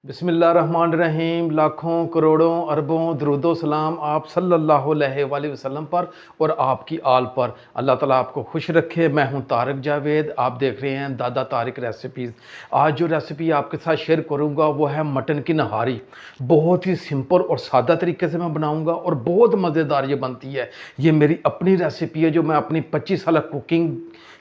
बिस्मिल्लाहिर्रहमानिर्रहीम। लाखों करोड़ों अरबों दरूदो सलाम आप सल्लल्लाहु अलैहि वसल्लम पर और आपकी आल पर। अल्लाह ताला आपको खुश रखे। मैं हूं तारिक जावेद, आप देख रहे हैं दादा तारिक रेसिपीज़। आज जो रेसिपी आपके साथ शेयर करूंगा वो है मटन की नहारी। बहुत ही सिंपल और सादा तरीके से मैं बनाऊंगा और बहुत मज़ेदार ये बनती है। ये मेरी अपनी रेसिपी है जो मैं अपनी 25 साल कुकिंग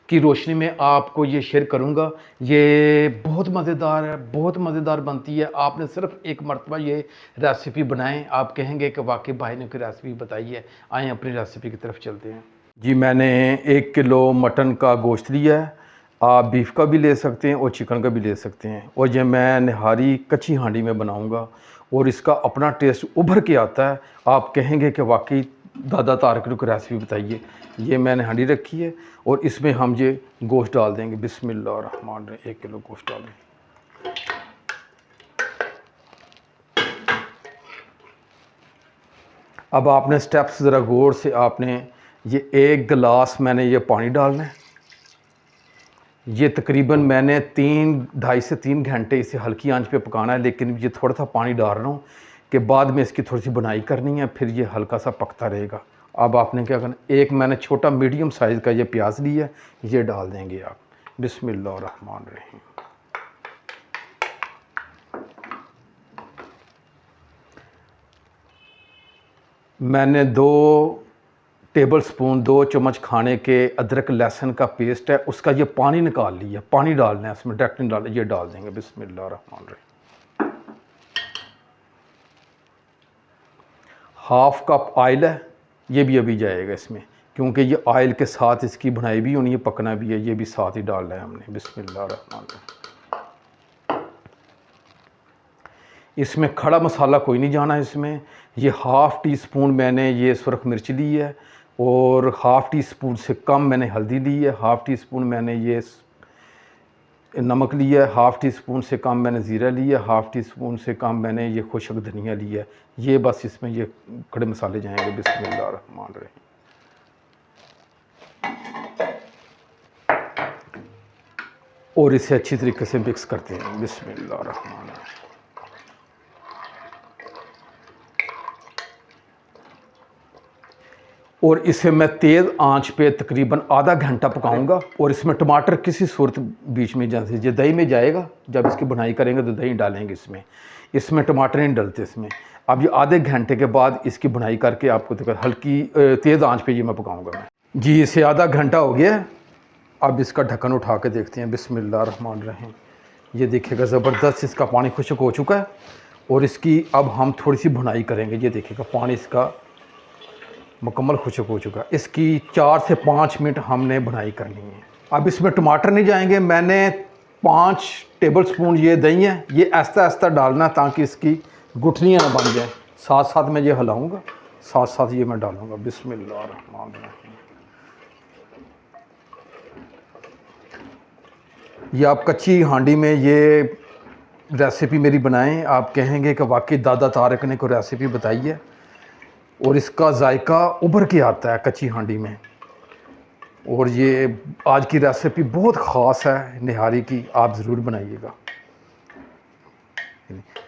की रोशनी में आपको ये शेयर करूंगा। ये बहुत मज़ेदार है, बहुत मज़ेदार बनती है। आपने सिर्फ एक मरतबा ये रेसिपी बनाएं, आप कहेंगे कि वाकई भाई ने कोई रेसिपी बताई है। आएँ अपनी रेसिपी की तरफ चलते हैं। जी, मैंने 1 किलो मटन का गोश्त लिया है। आप बीफ का भी ले सकते हैं और चिकन का भी ले सकते हैं। और ये मैं निहारी कच्ची हांडी में बनाऊंगा और इसका अपना टेस्ट उभर के आता है। आप कहेंगे कि वाकई दादा तारिक ने कोई रेसिपी बताइए। ये मैंने हांडी रखी है और इसमें हम ये गोश्त डाल देंगे। बिस्मिल्लाहिर्रहमानिर्रहीम। 1 किलो गोश्त डालें। अब आपने स्टेप्स ज़रा गौर से आपने ये 1 गिलास मैंने ये पानी डालना है। ये तकरीबन मैंने 2.5 से 3 घंटे इसे हल्की आंच पे पकाना है, लेकिन ये थोड़ा सा पानी डाल रहा हूँ कि बाद में इसकी थोड़ी सी बुनाई करनी है, फिर ये हल्का सा पकता रहेगा। अब आपने क्या करना, एक मैंने छोटा मीडियम साइज़ का ये प्याज लिया है, ये डाल देंगे आप। बिस्मिल्लाहिर्रहमानिर्रहीम। मैंने 2 टेबल स्पून 2 चम्मच खाने के अदरक लहसुन का पेस्ट है, उसका ये पानी निकाल लिया। पानी डालना है इसमें, डायरेक्ट नहीं डालना, ये डाल देंगे। बिस्मिल्लाहिर्रहमानिर्रहीम। 1/2 कप ऑयल है, ये भी अभी जाएगा इसमें, क्योंकि ये ऑयल के साथ इसकी भुनाई भी होनी है, पकना भी है। ये भी साथ ही डालना है हमने। बिस्मिल्लाहिर्रहमानिर्रहीम। इसमें खड़ा मसाला कोई नहीं जाना इसमें। ये 1/2 टी स्पून मैंने ये सुरख मिर्च ली है और 1/2 टी स्पून से कम मैंने हल्दी ली है। 1/2 टी स्पून मैंने ये नमक लिया है। 1/2 टी स्पून से कम मैंने ज़ीरा लिया है। 1/2 टी स्पून से कम मैंने ये खुशक धनिया लिया है। ये बस इसमें ये खड़े मसाले जाएंगे। बिस्मिल्लाहिर्रहमानिर्रहीम। और इसे अच्छी तरीके से मिक्स करते हैं। बिस्मिल्लाहिर्रहमानिर्रहीम। और इसे मैं तेज़ आंच पे तकरीबन आधा घंटा पकाऊंगा। और इसमें टमाटर किसी सूरत बीच में, जैसे ये दही में जाएगा, जब इसकी बुनाई करेंगे तो दही डालेंगे इसमें। इसमें टमाटर नहीं डलते इसमें। अब ये आधे घंटे के बाद इसकी बुनाई करके आपको हल्की तेज़ आंच पे ये मैं पकाऊंगा मैं। जी, इसे आधा घंटा हो गया। अब इसका ढक्कन उठा के देखते हैं। बिस्मिल्लाहिर्रहमानिर्रहीम। ये देखिएगा ज़बरदस्त इसका पानी खुश्क हो चुका है और इसकी अब हम थोड़ी सी भुनाई करेंगे। ये देखिएगा पानी इसका मुकम्मल खुश्क हो चुका है। इसकी 4 से 5 मिनट हमने भुनाई करनी है। अब इसमें टमाटर नहीं जाएंगे। मैंने 5 टेबल स्पून ये दही है, ये आहिस्ता आहिस्ता डालना ताकि इसकी गुठलियाँ ना बन जाए। साथ साथ मैं ये हिलाऊंगा, साथ साथ ये मैं डालूंगा। बिस्मिल्लाहिर्रहमानिर्रहीम। ये आप कच्ची हांडी में ये रेसिपी मेरी बनाएं, आप कहेंगे कि वाकई दादा तारिक ने कोई रेसिपी बताई है। और इसका जायका उभर के आता है कच्ची हांडी में। और ये आज की रेसिपी बहुत ख़ास है निहारी की, आप ज़रूर बनाइएगा।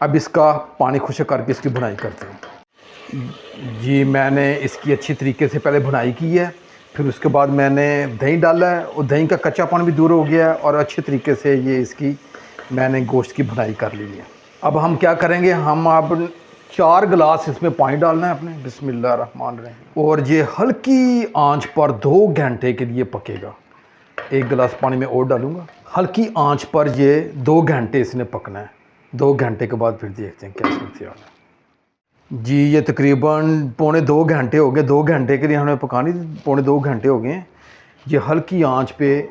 अब इसका पानी खुश्क करके इसकी भुनाई करते हैं। जी, मैंने इसकी अच्छी तरीके से पहले भुनाई की है, फिर उसके बाद मैंने दही डाला है और दही का कच्चापन भी दूर हो गया है और अच्छे तरीके से ये इसकी मैंने गोश्त की भुनाई कर ली है। अब हम क्या करेंगे, हम अब 4 गिलास इसमें पानी डालना है अपने। बिस्मिल्लाहिर्रहमानिर्रहीम। और ये हल्की आंच पर 2 घंटे के लिए पकेगा। 1 गिलास पानी में और डालूंगा। हल्की आंच पर ये 2 घंटे इसने पकना है। 2 घंटे के बाद फिर देखते हैं क्या सूरत हाल है। जी, ये तकरीबन 1.25 घंटे हो गए। 2 घंटे के लिए हमें पकानी, 1.25 घंटे हो गए हैं। ये हल्की आंच पे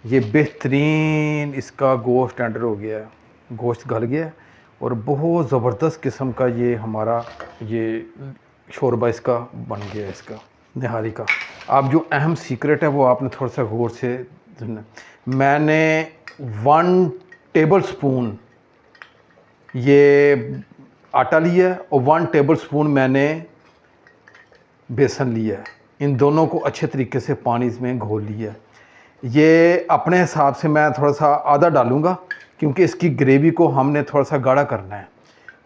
ये बेहतरीन इसका गोश्त टेंडर हो गया है, गोश्त गल गया है और बहुत ज़बरदस्त किस्म का ये हमारा ये शोरबा इसका बन गया है, इसका निहारी का। अब जो अहम सीक्रेट है वो आपने थोड़ा सा गौर से सुनना। मैंने 1 टेबल स्पून ये आटा लिया है और 1 टेबल स्पून मैंने बेसन लिया है। इन दोनों को अच्छे तरीके से पानी में घोल लिया है। ये अपने हिसाब से मैं थोड़ा सा आधा डालूँगा, क्योंकि इसकी ग्रेवी को हमने थोड़ा सा गाढ़ा करना है।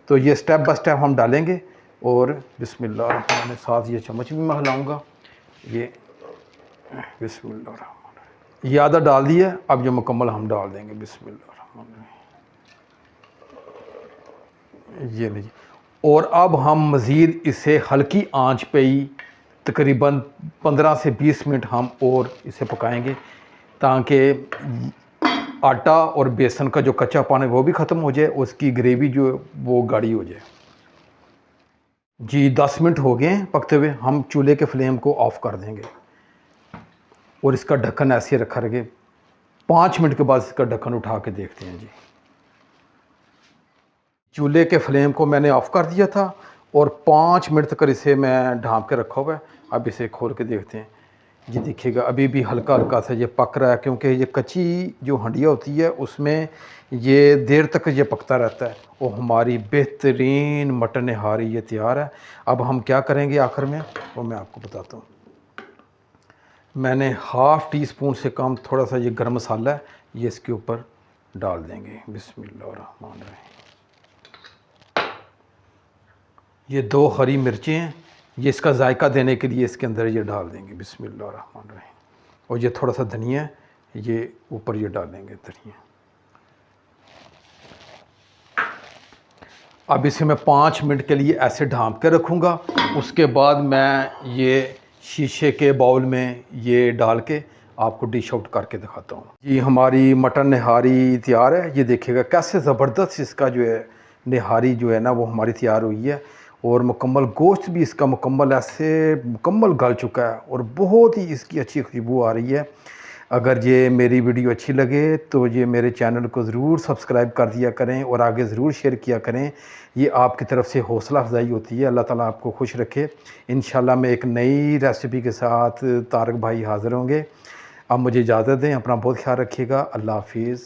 तो ये स्टेप बाय स्टेप हम डालेंगे। और बिस्मिल्लाह रहमान, साथ ये चम्मच भी मैं हिलाऊँगा। ये बिस्मिल्लाह, ये आधा डाल दिया, अब जो मुकम्मल हम डाल देंगे। बिस्मिल्लाह रहमान, ये लीजिए। और अब हम मज़ीद इसे हल्की आंच पे ही तकरीबन 15 से 20 मिनट हम और इसे पकाएंगे, ताकि आटा और बेसन का जो कच्चा पानी वो भी ख़त्म हो जाए, उसकी ग्रेवी जो वो गाढ़ी हो जाए। जी 10 मिनट हो गए हैं पकते हुए। हम चूल्हे के फ्लेम को ऑफ़ कर देंगे और इसका ढक्कन ऐसे रखा रहे। 5 मिनट के बाद इसका ढक्कन उठा के देखते हैं। जी चूल्हे के फ्लेम को मैंने ऑफ़ कर दिया था और 5 मिनट तक इसे मैं ढाँप के रखा हुआ है। अब इसे खोल के देखते हैं। ये देखिएगा अभी भी हल्का हल्का सा ये पक रहा है, क्योंकि ये कच्ची जो हंडिया होती है उसमें ये देर तक ये पकता रहता है। और हमारी बेहतरीन मटन निहारी ये तैयार है। अब हम क्या करेंगे आखिर में वो मैं आपको बताता हूँ। मैंने हाफ़ टी स्पून से कम थोड़ा सा ये गरम मसाला है, ये इसके ऊपर डाल देंगे। बिस्मिल्लाहिर्रहमानिर्रहीम। ये 2 हरी मिर्चें हैं, ये इसका जायका देने के लिए इसके अंदर ये डाल देंगे। बिस्मिल्लाहिर्रहमानिर्रहीम। और ये थोड़ा सा धनिया, ये ऊपर ये डालेंगे धनिया। अब इसे मैं 5 मिनट के लिए ऐसे ढाँप के रखूँगा। उसके बाद मैं ये शीशे के बाउल में ये डाल के आपको डिश आउट करके दिखाता हूँ। जी हमारी मटन निहारी तैयार है। ये देखिएगा कैसे ज़बरदस्त इसका जो है निहारी जो है ना वो हमारी तैयार हुई है। और मुकम्मल गोश्त भी इसका मुकम्मल गल चुका है और बहुत ही इसकी अच्छी खुशबू आ रही है। अगर ये मेरी वीडियो अच्छी लगे तो ये मेरे चैनल को ज़रूर सब्सक्राइब कर दिया करें और आगे ज़रूर शेयर किया करें। ये आपकी तरफ से हौसला अफजाई होती है। अल्लाह ताला आपको खुश रखे। इंशाल्लाह मैं एक नई रेसिपी के साथ तारक भाई हाज़िर होंगे। अब मुझे इजाज़त दें, अपना बहुत ख्याल रखिएगा। अल्लाह हाफिज़।